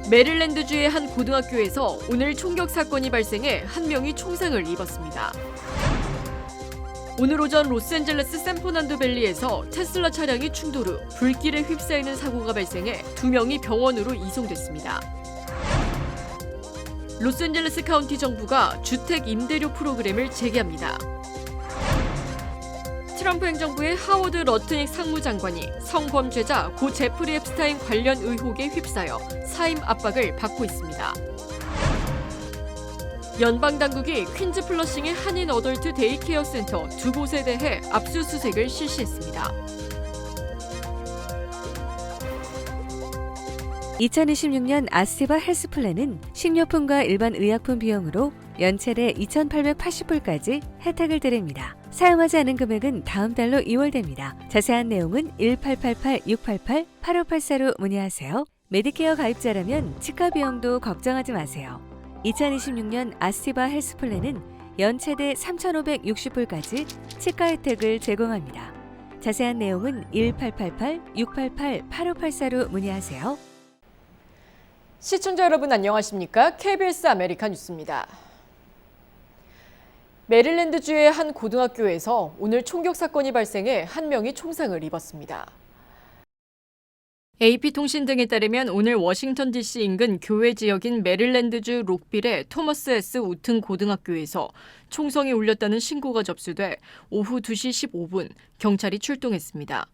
메릴랜드주의 한 고등학교에서 오늘 총격 사건이 발생해 한 명이 총상을 입었습니다. 오늘 오전 로스앤젤레스 샌퍼난도밸리에서 테슬라 차량이 충돌 후 불길에 휩싸이는 사고가 발생해 2명이 병원으로 이송됐습니다. 로스앤젤레스 카운티 정부가 주택 임대료 프로그램을 재개합니다. 트럼프 행정부의 하워드 러트닉 상무장관이 성범죄자 고 제프리 앱스타인 관련 의혹에 휩싸여 사임 압박을 받고 있습니다. 연방당국이 퀸즈 플러싱의 한인 어덜트 데이케어 센터 2곳에 대해 압수수색을 실시했습니다. 2026년 아스테바 헬스플랜은 식료품과 일반 의약품 비용으로 연체대 2,880불까지 혜택을 드립니다. 사용하지 않은 금액은 다음 달로 2월됩니다. 자세한 내용은 1888-688-8584로 문의하세요. 메디케어 가입자라면 치과 비용도 걱정하지 마세요. 2026년 아스티바 헬스플랜은 연체대 3,560불까지 치과 혜택을 제공합니다. 자세한 내용은 1888-688-8584로 문의하세요. 시청자 여러분 안녕하십니까? KBS 아메리카 뉴스입니다. 메릴랜드주의 한 고등학교에서 오늘 총격 사건이 발생해 한 명이 총상을 입었습니다. AP통신 등에 따르면 오늘 워싱턴 DC 인근 교외 지역인 메릴랜드주 록빌의 토머스 S. 우튼 고등학교에서 총성이 울렸다는 신고가 접수돼 오후 2시 15분 경찰이 출동했습니다.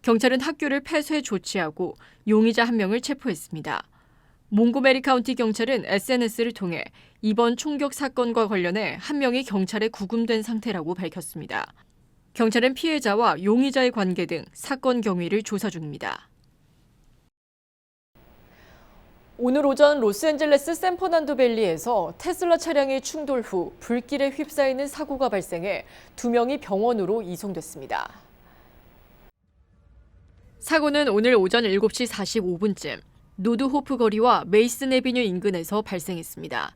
경찰은 학교를 폐쇄 조치하고 용의자 한 명을 체포했습니다. 몽고메리 카운티 경찰은 SNS를 통해 이번 총격 사건과 관련해 한 명이 경찰에 구금된 상태라고 밝혔습니다. 경찰은 피해자와 용의자의 관계 등 사건 경위를 조사 중입니다. 오늘 오전 로스앤젤레스 샌퍼난도밸리에서 테슬라 차량이 충돌 후 불길에 휩싸이는 사고가 발생해 2명이 병원으로 이송됐습니다. 사고는 오늘 오전 7시 45분쯤 노드호프 거리와 메이슨 애비뉴 인근에서 발생했습니다.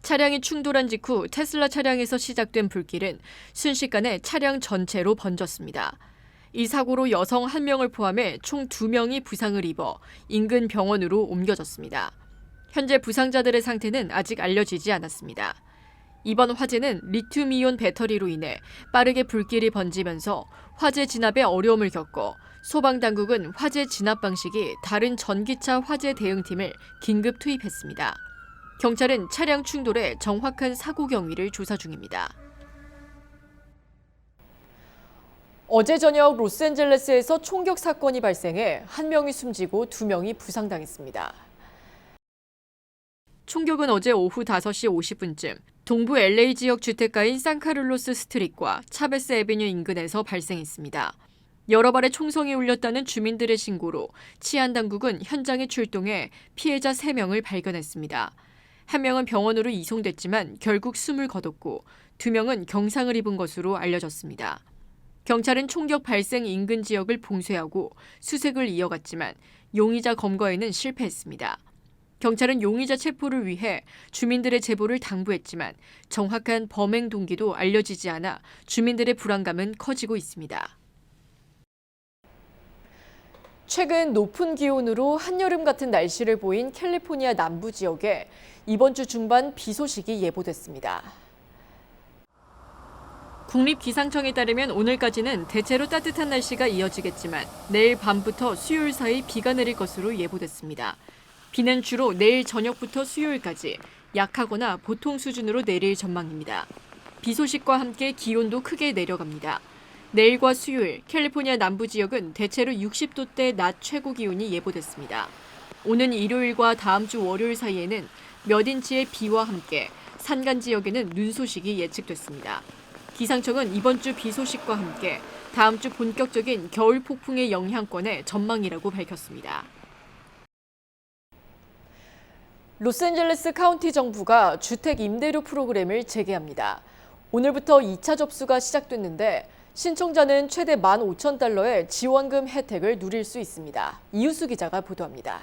차량이 충돌한 직후 테슬라 차량에서 시작된 불길은 순식간에 차량 전체로 번졌습니다. 이 사고로 여성 1명을 포함해 총 2명이 부상을 입어 인근 병원으로 옮겨졌습니다. 현재 부상자들의 상태는 아직 알려지지 않았습니다. 이번 화재는 리튬이온 배터리로 인해 빠르게 불길이 번지면서 화재 진압에 어려움을 겪어 소방당국은 화재 진압 방식이 다른 전기차 화재 대응팀을 긴급 투입했습니다. 경찰은 차량 충돌의 정확한 사고 경위를 조사 중입니다. 어제 저녁 로스앤젤레스에서 총격 사건이 발생해 1명이 숨지고 2명이 부상당했습니다. 총격은 어제 오후 5시 50분쯤 동부 LA 지역 주택가인 산카를로스 스트릿과 차베스 애비뉴 인근에서 발생했습니다. 여러 발의 총성이 울렸다는 주민들의 신고로 치안당국은 현장에 출동해 피해자 3명을 발견했습니다. 1명은 병원으로 이송됐지만 결국 숨을 거뒀고 2명은 경상을 입은 것으로 알려졌습니다. 경찰은 총격 발생 인근 지역을 봉쇄하고 수색을 이어갔지만 용의자 검거에는 실패했습니다. 경찰은 용의자 체포를 위해 주민들의 제보를 당부했지만 정확한 범행 동기도 알려지지 않아 주민들의 불안감은 커지고 있습니다. 최근 높은 기온으로 한여름 같은 날씨를 보인 캘리포니아 남부 지역에 이번 주 중반 비 소식이 예보됐습니다. 국립기상청에 따르면 오늘까지는 대체로 따뜻한 날씨가 이어지겠지만 내일 밤부터 수요일 사이 비가 내릴 것으로 예보됐습니다. 비는 주로 내일 저녁부터 수요일까지 약하거나 보통 수준으로 내릴 전망입니다. 비 소식과 함께 기온도 크게 내려갑니다. 내일과 수요일 캘리포니아 남부 지역은 대체로 60도대 낮 최고 기온이 예보됐습니다. 오는 일요일과 다음 주 월요일 사이에는 몇 인치의 비와 함께 산간 지역에는 눈 소식이 예측됐습니다. 기상청은 이번 주 비 소식과 함께 다음 주 본격적인 겨울 폭풍의 영향권의 전망이라고 밝혔습니다. 로스앤젤레스 카운티 정부가 주택 임대료 프로그램을 재개합니다. 오늘부터 2차 접수가 시작됐는데 신청자는 최대 15,000달러의 지원금 혜택을 누릴 수 있습니다. 이유수 기자가 보도합니다.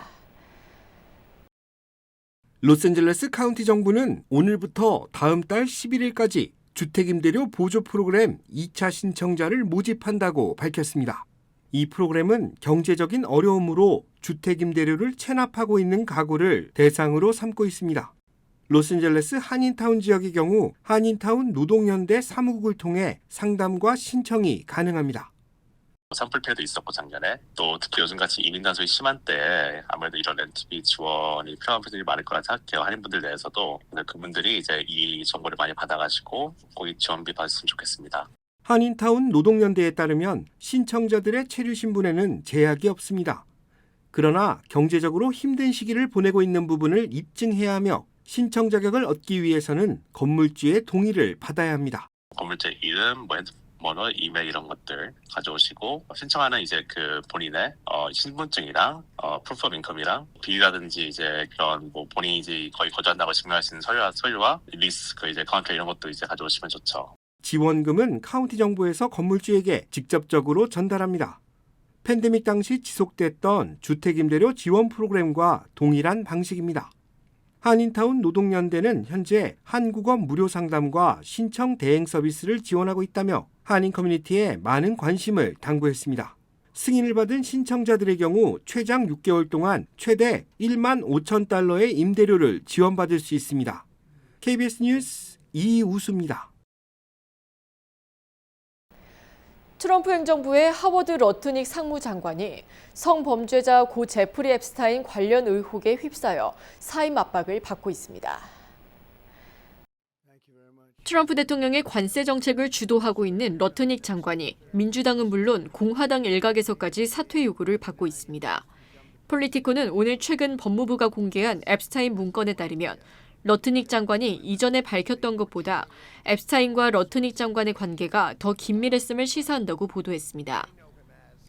로스앤젤레스 카운티 정부는 오늘부터 다음 달 11일까지 주택임대료 보조 프로그램 2차 신청자를 모집한다고 밝혔습니다. 이 프로그램은 경제적인 어려움으로 주택 임대료를 체납하고 있는 가구를 대상으로 삼고 있습니다. 로스앤젤레스 한인타운 지역의 경우 한인타운 노동연대 사무국을 통해 상담과 신청이 가능합니다. 산불피해도 있었고 작년에 또 특히 요즘같이 이민 단속이 심한 때 아무래도 이런 렌트비 지원이 필요한 분들이 많을 거라 생각해요. 한인분들 내에서도. 그분들이 이제 이 정보를 많이 받아가지고 거기 지원비 받았으면 좋겠습니다. 한인타운 노동연대에 따르면 신청자들의 체류 신분에는 제약이 없습니다. 그러나 경제적으로 힘든 시기를 보내고 있는 부분을 입증해야 하며 신청 자격을 얻기 위해서는 건물주의 동의를 받아야 합니다. 건물주 이름, 핸드폰번호, 이메일 이런 것들 가져오시고 신청하는 이제 그 본인의 신분증이랑 프루프 오브 인컴이랑 비라든지 이제 그런 뭐 본인이 이제 거의 거주한다고 증명할 수 있는 서류와 리스 그 이제 카운터 이런 것도 이제 가져오시면 좋죠. 지원금은 카운티 정부에서 건물주에게 직접적으로 전달합니다. 팬데믹 당시 지속됐던 주택임대료 지원 프로그램과 동일한 방식입니다. 한인타운 노동연대는 현재 한국어 무료 상담과 신청 대행 서비스를 지원하고 있다며 한인 커뮤니티에 많은 관심을 당부했습니다. 승인을 받은 신청자들의 경우 최장 6개월 동안 최대 1만 5천 달러의 임대료를 지원받을 수 있습니다. KBS 뉴스 이우수입니다. 트럼프 행정부의 하워드 러트닉 상무장관이 성범죄자 고 제프리 앱스타인 관련 의혹에 휩싸여 사임 압박을 받고 있습니다. 트럼프 대통령의 관세 정책을 주도하고 있는 러트닉 장관이 민주당은 물론 공화당 일각에서까지 사퇴 요구를 받고 있습니다. 폴리티코는 오늘 최근 법무부가 공개한 앱스타인 문건에 따르면 러트닉 장관이 이전에 밝혔던 것보다 앱스타인과 러트닉 장관의 관계가 더 긴밀했음을 시사한다고 보도했습니다.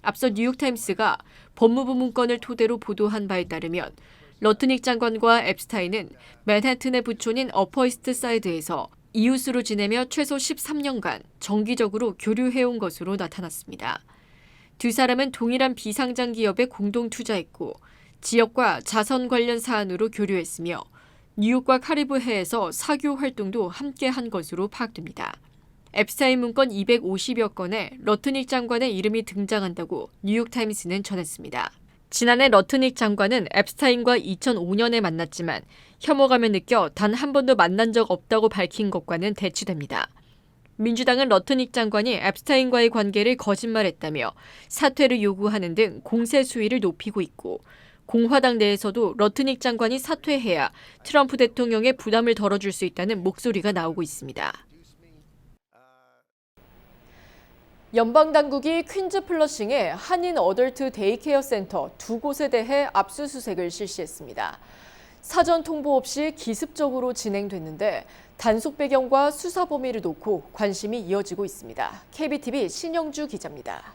앞서 뉴욕타임스가 법무부 문건을 토대로 보도한 바에 따르면 러트닉 장관과 앱스타인은 맨해튼의 부촌인 어퍼이스트 사이드에서 이웃으로 지내며 최소 13년간 정기적으로 교류해온 것으로 나타났습니다. 두 사람은 동일한 비상장 기업에 공동 투자했고 지역과 자선 관련 사안으로 교류했으며 뉴욕과 카리브해에서 사교 활동도 함께 한 것으로 파악됩니다. 앱스타인 문건 250여 건에 러트닉 장관의 이름이 등장한다고 뉴욕타임스는 전했습니다. 지난해 러트닉 장관은 앱스타인과 2005년에 만났지만 혐오감을 느껴 단 한 번도 만난 적 없다고 밝힌 것과는 대치됩니다. 민주당은 러트닉 장관이 앱스타인과의 관계를 거짓말했다며 사퇴를 요구하는 등 공세 수위를 높이고 있고 공화당 내에서도 러트닉 장관이 사퇴해야 트럼프 대통령의 부담을 덜어줄 수 있다는 목소리가 나오고 있습니다. 연방당국이 퀸즈 플러싱의 한인 어덜트 데이케어 센터 두 곳에 대해 압수수색을 실시했습니다. 사전 통보 없이 기습적으로 진행됐는데 단속 배경과 수사 범위를 놓고 관심이 이어지고 있습니다. KBTV 신영주 기자입니다.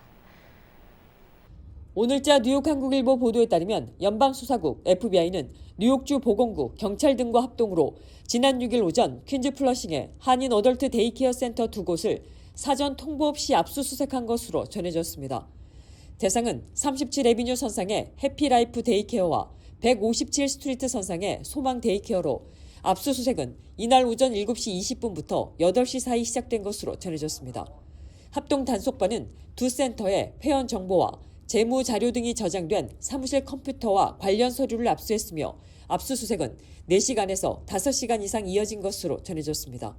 오늘자 뉴욕 한국일보 보도에 따르면 연방수사국 FBI는 뉴욕주 보건국, 경찰 등과 합동으로 지난 6일 오전 퀸즈 플러싱의 한인 어덜트 데이케어 센터 두 곳을 사전 통보 없이 압수수색한 것으로 전해졌습니다. 대상은 37 애비뉴 선상의 해피라이프 데이케어와 157 스트리트 선상의 소망 데이케어로 압수수색은 이날 오전 7시 20분부터 8시 사이 시작된 것으로 전해졌습니다. 합동 단속반은 두 센터의 회원 정보와 재무 자료 등이 저장된 사무실 컴퓨터와 관련 서류를 압수했으며 압수수색은 4시간에서 5시간 이상 이어진 것으로 전해졌습니다.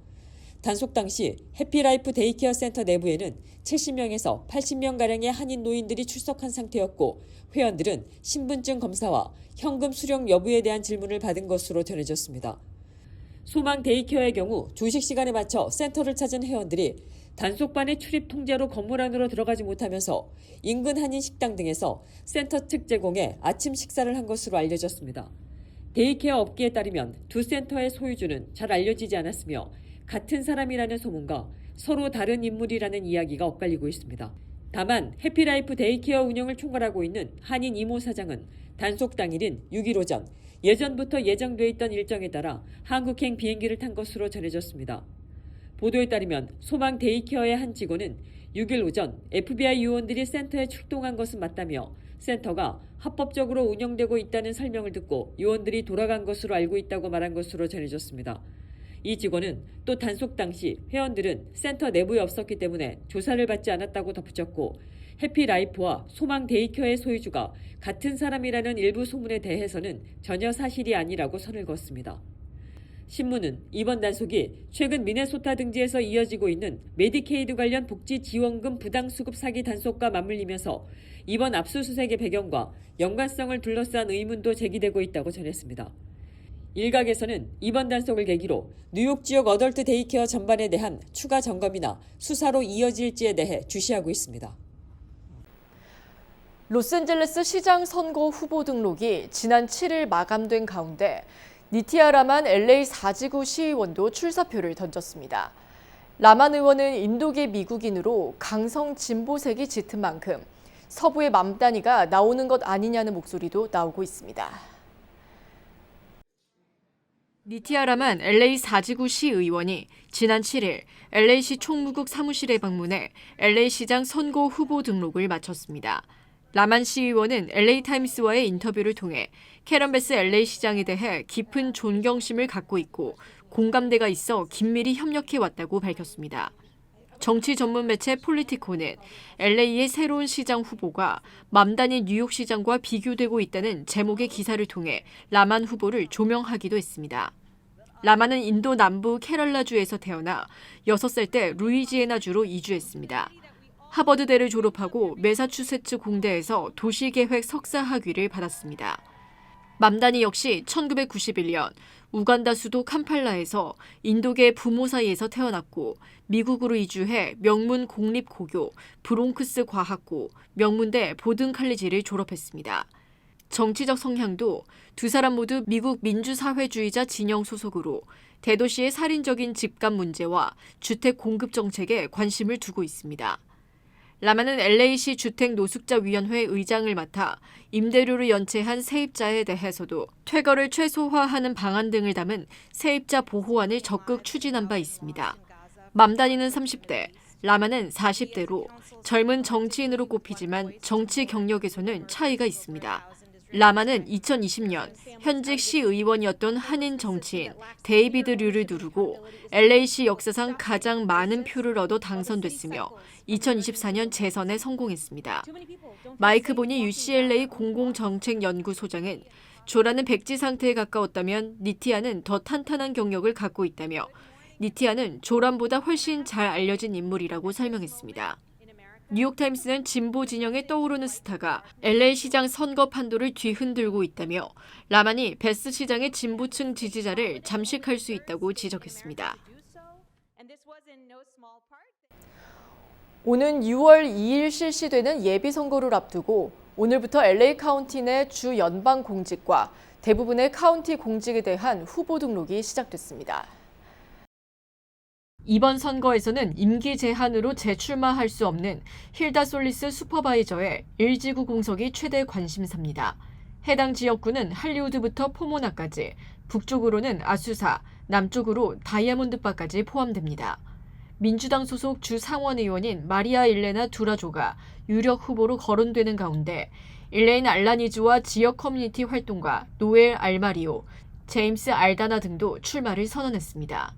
단속 당시 해피라이프 데이케어 센터 내부에는 70명에서 80명가량의 한인 노인들이 출석한 상태였고 회원들은 신분증 검사와 현금 수령 여부에 대한 질문을 받은 것으로 전해졌습니다. 소망 데이케어의 경우 조식 시간에 맞춰 센터를 찾은 회원들이 단속반의 출입 통제로 건물 안으로 들어가지 못하면서 인근 한인 식당 등에서 센터 측 제공에 아침 식사를 한 것으로 알려졌습니다. 데이케어 업계에 따르면 두 센터의 소유주는 잘 알려지지 않았으며 같은 사람이라는 소문과 서로 다른 인물이라는 이야기가 엇갈리고 있습니다. 다만 해피라이프 데이케어 운영을 총괄하고 있는 한인 이모 사장은 단속 당일인 6일 오전 예전부터 예정돼 있던 일정에 따라 한국행 비행기를 탄 것으로 전해졌습니다. 보도에 따르면 소망 데이케어의 한 직원은 6일 오전 FBI 요원들이 센터에 출동한 것은 맞다며 센터가 합법적으로 운영되고 있다는 설명을 듣고 요원들이 돌아간 것으로 알고 있다고 말한 것으로 전해졌습니다. 이 직원은 또 단속 당시 회원들은 센터 내부에 없었기 때문에 조사를 받지 않았다고 덧붙였고 해피라이프와 소망 데이케어의 소유주가 같은 사람이라는 일부 소문에 대해서는 전혀 사실이 아니라고 선을 그었습니다. 신문은 이번 단속이 최근 미네소타 등지에서 이어지고 있는 메디케이드 관련 복지 지원금 부당 수급 사기 단속과 맞물리면서 이번 압수수색의 배경과 연관성을 둘러싼 의문도 제기되고 있다고 전했습니다. 일각에서는 이번 단속을 계기로 뉴욕 지역 어덜트 데이케어 전반에 대한 추가 점검이나 수사로 이어질지에 대해 주시하고 있습니다. 로스앤젤레스 시장 선거 후보 등록이 지난 7일 마감된 가운데 니티아 라만 LA 4지구 시의원도 출사표를 던졌습니다. 라만 의원은 인도계 미국인으로 강성 진보색이 짙은 만큼 서부의 맘다니가 나오는 것 아니냐는 목소리도 나오고 있습니다. 니티아 라만 LA 4지구 시의원이 지난 7일 LA시 총무국 사무실에 방문해 LA시장 선거 후보 등록을 마쳤습니다. 라만 시의원은 LA타임스와의 인터뷰를 통해 캐런 베스 LA시장에 대해 깊은 존경심을 갖고 있고 공감대가 있어 긴밀히 협력해왔다고 밝혔습니다. 정치 전문 매체 폴리티코는 LA의 새로운 시장 후보가 맘다니 뉴욕시장과 비교되고 있다는 제목의 기사를 통해 라만 후보를 조명하기도 했습니다. 라만은 인도 남부 케럴라주에서 태어나 6살 때 루이지애나주로 이주했습니다. 하버드대를 졸업하고 매사추세츠 공대에서 도시계획 석사 학위를 받았습니다. 맘다니 역시 1991년 우간다 수도 캄팔라에서 인도계 부모 사이에서 태어났고 미국으로 이주해 명문 공립고교 브롱크스 과학고, 명문대 보든 칼리지를 졸업했습니다. 정치적 성향도 두 사람 모두 미국 민주사회주의자 진영 소속으로 대도시의 살인적인 집값 문제와 주택 공급 정책에 관심을 두고 있습니다. 라만은 LA시 주택노숙자위원회 의장을 맡아 임대료를 연체한 세입자에 대해서도 퇴거를 최소화하는 방안 등을 담은 세입자 보호안을 적극 추진한 바 있습니다. 맘다니는 30대, 라만은 40대로 젊은 정치인으로 꼽히지만 정치 경력에서는 차이가 있습니다. 라만은 2020년 현직 시의원이었던 한인 정치인 데이비드 류를 누르고 LA시 역사상 가장 많은 표를 얻어 당선됐으며 2024년 재선에 성공했습니다. 마이크 보니 UCLA 공공정책연구소장은 조라는 백지 상태에 가까웠다면 니티아는 더 탄탄한 경력을 갖고 있다며 니티아는 조란보다 훨씬 잘 알려진 인물이라고 설명했습니다. 뉴욕타임스는 진보 진영에 떠오르는 스타가 LA 시장 선거 판도를 뒤흔들고 있다며 라만이 베스 시장의 진보층 지지자를 잠식할 수 있다고 지적했습니다. 오는 6월 2일 실시되는 예비선거를 앞두고 오늘부터 LA 카운티 내 주 연방 공직과 대부분의 카운티 공직에 대한 후보 등록이 시작됐습니다. 이번 선거에서는 임기 제한으로 재출마할 수 없는 힐다 솔리스 슈퍼바이저의 1지구 공석이 최대 관심사입니다. 해당 지역구는 할리우드부터 포모나까지, 북쪽으로는 아수사, 남쪽으로 다이아몬드바까지 포함됩니다. 민주당 소속 주 상원 의원인 마리아 일레나 두라조가 유력 후보로 거론되는 가운데 일레인 알라니즈와 지역 커뮤니티 활동가 노엘 알마리오, 제임스 알다나 등도 출마를 선언했습니다.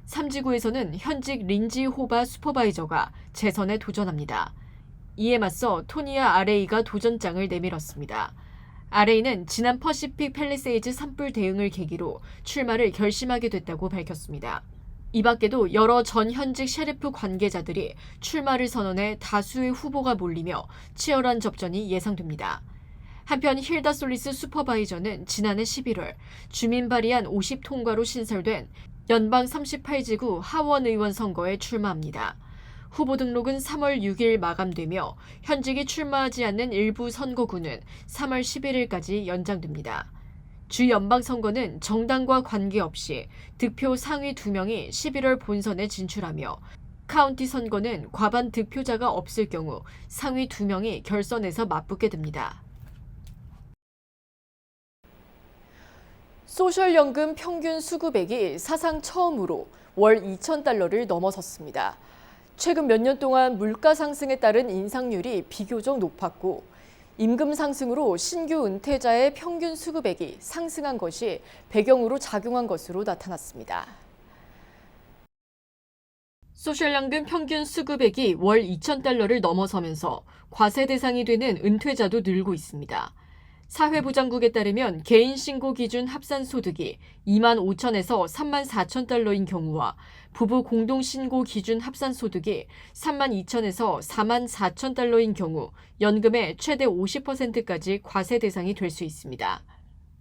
3지구에서는 현직 린지 호바 슈퍼바이저가 재선에 도전합니다. 이에 맞서 토니아 아레이가 도전장을 내밀었습니다. 아레이는 지난 퍼시픽 팰리세이즈 산불 대응을 계기로 출마를 결심하게 됐다고 밝혔습니다. 이 밖에도 여러 전 현직 셰리프 관계자들이 출마를 선언해 다수의 후보가 몰리며 치열한 접전이 예상됩니다. 한편 힐다 솔리스 슈퍼바이저는 지난해 11월 주민 발의안 50통과로 신설된 연방 38지구 하원 의원 선거에 출마합니다. 후보 등록은 3월 6일 마감되며 현직이 출마하지 않는 일부 선거구는 3월 11일까지 연장됩니다. 주 연방 선거는 정당과 관계없이 득표 상위 2명이 11월 본선에 진출하며 카운티 선거는 과반 득표자가 없을 경우 상위 2명이 결선에서 맞붙게 됩니다. 소셜연금 평균 수급액이 사상 처음으로 월 2,000달러를 넘어섰습니다. 최근 몇 년 동안 물가 상승에 따른 인상률이 비교적 높았고 임금 상승으로 신규 은퇴자의 평균 수급액이 상승한 것이 배경으로 작용한 것으로 나타났습니다. 소셜연금 평균 수급액이 월 2,000달러를 넘어서면서 과세 대상이 되는 은퇴자도 늘고 있습니다. 사회보장국에 따르면 개인 신고 기준 합산 소득이 2만 5천에서 3만 4천 달러인 경우와 부부 공동 신고 기준 합산 소득이 3만 2천에서 4만 4천 달러인 경우 연금의 최대 50%까지 과세 대상이 될 수 있습니다.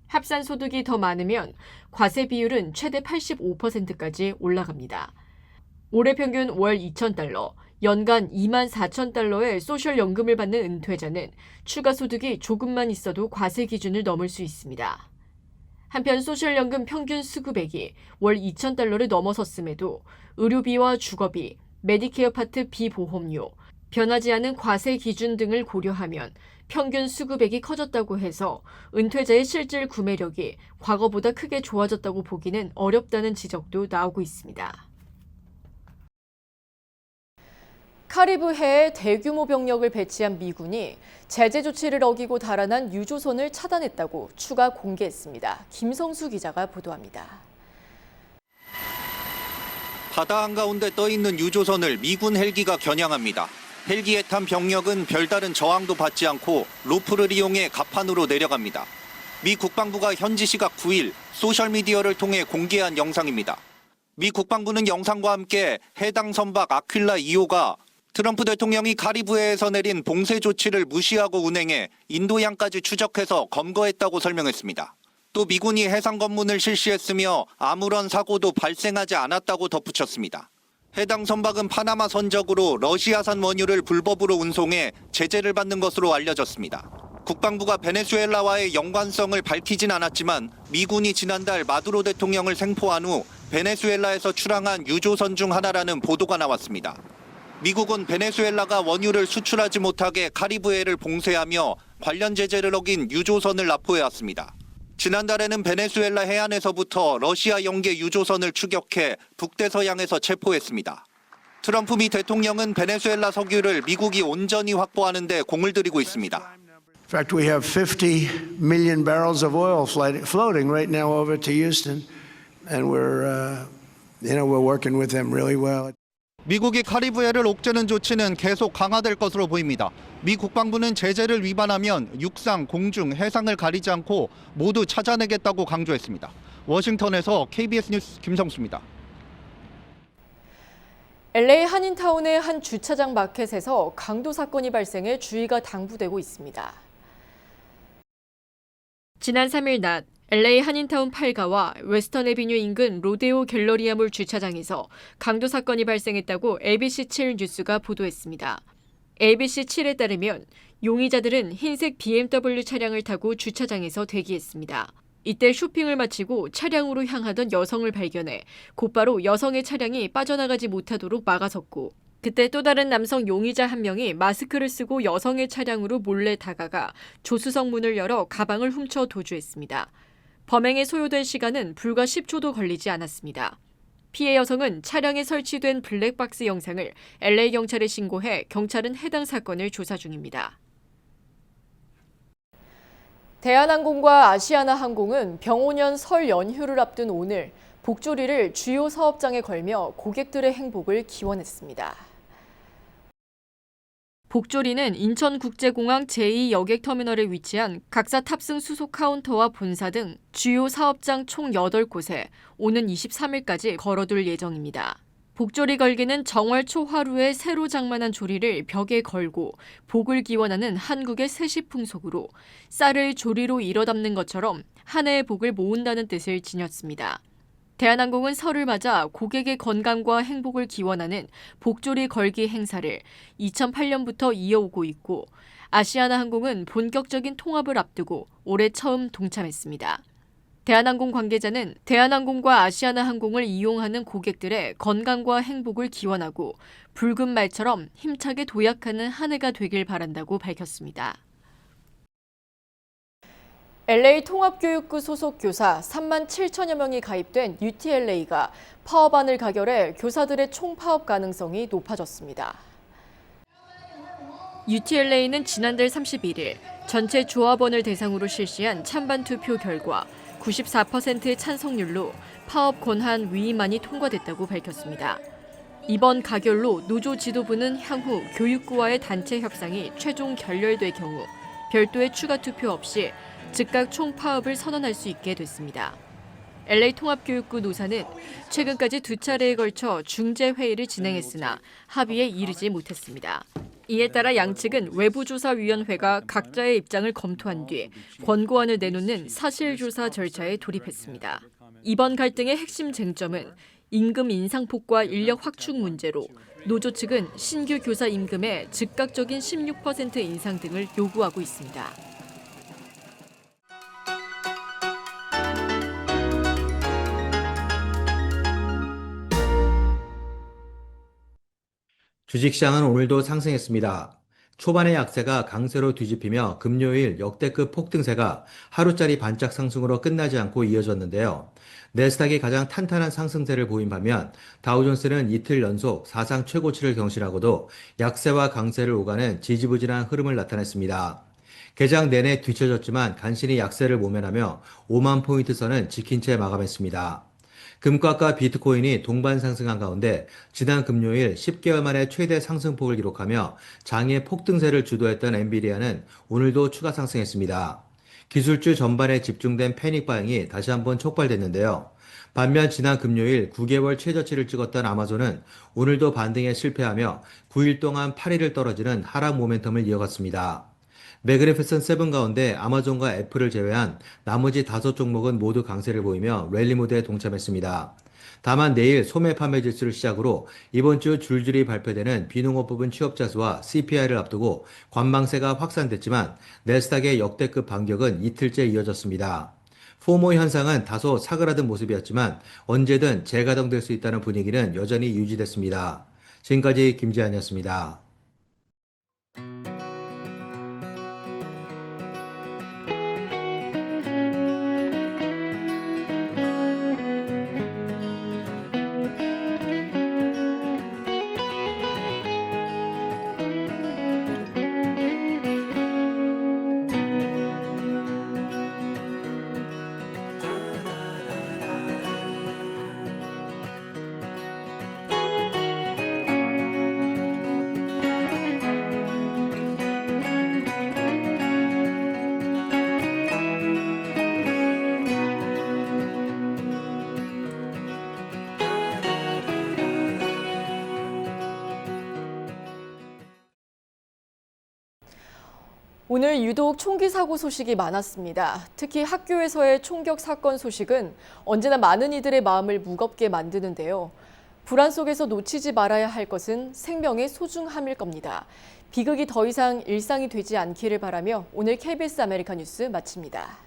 합산 소득이 더 많으면 과세 비율은 최대 85%까지 올라갑니다. 올해 평균 월 2,000달러, 연간 2만 4천 달러의 소셜연금을 받는 은퇴자는 추가 소득이 조금만 있어도 과세 기준을 넘을 수 있습니다. 한편 소셜연금 평균 수급액이 월 2,000달러를 넘어섰음에도 의료비와 주거비, 메디케어 파트 비보험료, 변하지 않은 과세 기준 등을 고려하면 평균 수급액이 커졌다고 해서 은퇴자의 실질 구매력이 과거보다 크게 좋아졌다고 보기는 어렵다는 지적도 나오고 있습니다. 카리브해에 대규모 병력을 배치한 미군이 제재 조치를 어기고 달아난 유조선을 차단했다고 추가 공개했습니다. 김성수 기자가 보도합니다. 바다 한가운데 떠있는 유조선을 미군 헬기가 겨냥합니다. 헬기에 탄 병력은 별다른 저항도 받지 않고 로프를 이용해 갑판으로 내려갑니다. 미 국방부가 현지 시각 9일 소셜미디어를 통해 공개한 영상입니다. 미 국방부는 영상과 함께 해당 선박 아퀼라 2호가 트럼프 대통령이 카리브해에서 내린 봉쇄 조치를 무시하고 운행해 인도양까지 추적해서 검거했다고 설명했습니다. 또 미군이 해상 검문을 실시했으며 아무런 사고도 발생하지 않았다고 덧붙였습니다. 해당 선박은 파나마 선적으로 러시아산 원유를 불법으로 운송해 제재를 받는 것으로 알려졌습니다. 국방부가 베네수엘라와의 연관성을 밝히진 않았지만 미군이 지난달 마두로 대통령을 생포한 후 베네수엘라에서 출항한 유조선 중 하나라는 보도가 나왔습니다. 미국은 베네수엘라가 원유를 수출하지 못하게 카리브해를 봉쇄하며 관련 제재를 어긴 유조선을 납포해왔습니다. 지난달에는 베네수엘라 해안에서부터 러시아 영계 유조선을 추격해 북대서양에서 체포했습니다. 트럼프 미 대통령은 베네수엘라 석유를 미국이 온전히 확보하는 데 공을 들이고 있습니다. In fact, we have 50 million barrels of oil floating right now over to Houston, and we're working with them really well. 미국이 카리브해를 옥죄는 조치는 계속 강화될 것으로 보입니다. 미 국방부는 제재를 위반하면 육상, 공중, 해상을 가리지 않고 모두 찾아내겠다고 강조했습니다. 워싱턴에서 KBS 뉴스 김성수입니다. LA 한인타운의 한 주차장 마켓에서 강도 사건이 발생해 주의가 당부되고 있습니다. 지난 3일 낮 LA 한인타운 8가와 웨스턴 애비뉴 인근 로데오 갤러리아몰 주차장에서 강도 사건이 발생했다고 ABC7 뉴스가 보도했습니다. ABC7에 따르면 용의자들은 흰색 BMW 차량을 타고 주차장에서 대기했습니다. 이때 쇼핑을 마치고 차량으로 향하던 여성을 발견해 곧바로 여성의 차량이 빠져나가지 못하도록 막아섰고 그때 또 다른 남성 용의자 한 명이 마스크를 쓰고 여성의 차량으로 몰래 다가가 조수석 문을 열어 가방을 훔쳐 도주했습니다. 범행에 소요된 시간은 불과 10초도 걸리지 않았습니다. 피해 여성은 차량에 설치된 블랙박스 영상을 LA 경찰에 신고해 경찰은 해당 사건을 조사 중입니다. 대한항공과 아시아나항공은 병오년 설 연휴를 앞둔 오늘 복조리를 주요 사업장에 걸며 고객들의 행복을 기원했습니다. 복조리는 인천국제공항 제2여객터미널에 위치한 각사 탑승 수속 카운터와 본사 등 주요 사업장 총 8곳에 오는 23일까지 걸어둘 예정입니다. 복조리 걸기는 정월 초 하루에 새로 장만한 조리를 벽에 걸고 복을 기원하는 한국의 세시 풍속으로 쌀을 조리로 일어 담는 것처럼 한 해의 복을 모은다는 뜻을 지녔습니다. 대한항공은 설을 맞아 고객의 건강과 행복을 기원하는 복조리 걸기 행사를 2008년부터 이어오고 있고 아시아나항공은 본격적인 통합을 앞두고 올해 처음 동참했습니다. 대한항공 관계자는 대한항공과 아시아나항공을 이용하는 고객들의 건강과 행복을 기원하고 붉은 말처럼 힘차게 도약하는 한 해가 되길 바란다고 밝혔습니다. LA 통합교육부 소속 교사 3만 7천여 명이 가입된 UTLA가 파업안을 가결해 교사들의 총파업 가능성이 높아졌습니다. UTLA는 지난달 31일 전체 조합원을 대상으로 실시한 찬반 투표 결과 94%의 찬성률로 파업 권한 위임안이 통과됐다고 밝혔습니다. 이번 가결로 노조 지도부는 향후 교육부와의 단체 협상이 최종 결렬될 경우 별도의 추가 투표 없이 즉각 총파업을 선언할 수 있게 됐습니다. LA 통합교육부 노사는 최근까지 2차례에 걸쳐 중재회의를 진행했으나 합의에 이르지 못했습니다. 이에 따라 양측은 외부조사위원회가 각자의 입장을 검토한 뒤 권고안을 내놓는 사실조사 절차에 돌입했습니다. 이번 갈등의 핵심 쟁점은 임금 인상폭과 인력 확충 문제로 노조 측은 신규 교사 임금의 즉각적인 16% 인상 등을 요구하고 있습니다. 주식시장은 오늘도 상승했습니다. 초반의 약세가 강세로 뒤집히며 금요일 역대급 폭등세가 하루짜리 반짝 상승으로 끝나지 않고 이어졌는데요. 내스닥이 가장 탄탄한 상승세를 보인 반면 다우존스는 이틀 연속 사상 최고치를 경신하고도 약세와 강세를 오가는 지지부진한 흐름을 나타냈습니다. 개장 내내 뒤처졌지만 간신히 약세를 모면하며 5만 포인트 선은 지킨 채 마감했습니다. 금값과 비트코인이 동반 상승한 가운데 지난 금요일 10개월 만에 최대 상승폭을 기록하며 장의 폭등세를 주도했던 엔비디아는 오늘도 추가 상승했습니다. 기술주 전반에 집중된 패닉 바잉이 다시 한번 촉발됐는데요. 반면 지난 금요일 9개월 최저치를 찍었던 아마존은 오늘도 반등에 실패하며 9일 동안 8일을 떨어지는 하락 모멘텀을 이어갔습니다. 매그니피센트 7 가운데 아마존과 애플을 제외한 나머지 5종목은 모두 강세를 보이며 랠리 모드에 동참했습니다. 다만 내일 소매 판매 지수를 시작으로 이번 주 줄줄이 발표되는 비농업 부분 취업자 수와 CPI를 앞두고 관망세가 확산됐지만 내스닥의 역대급 반격은 이틀째 이어졌습니다. 포모 현상은 다소 사그라든 모습이었지만 언제든 재가동될 수 있다는 분위기는 여전히 유지됐습니다. 지금까지 김재한이었습니다. 오늘 유독 총기 사고 소식이 많았습니다. 특히 학교에서의 총격 사건 소식은 언제나 많은 이들의 마음을 무겁게 만드는데요. 불안 속에서 놓치지 말아야 할 것은 생명의 소중함일 겁니다. 비극이 더 이상 일상이 되지 않기를 바라며 오늘 KBS 아메리카 뉴스 마칩니다.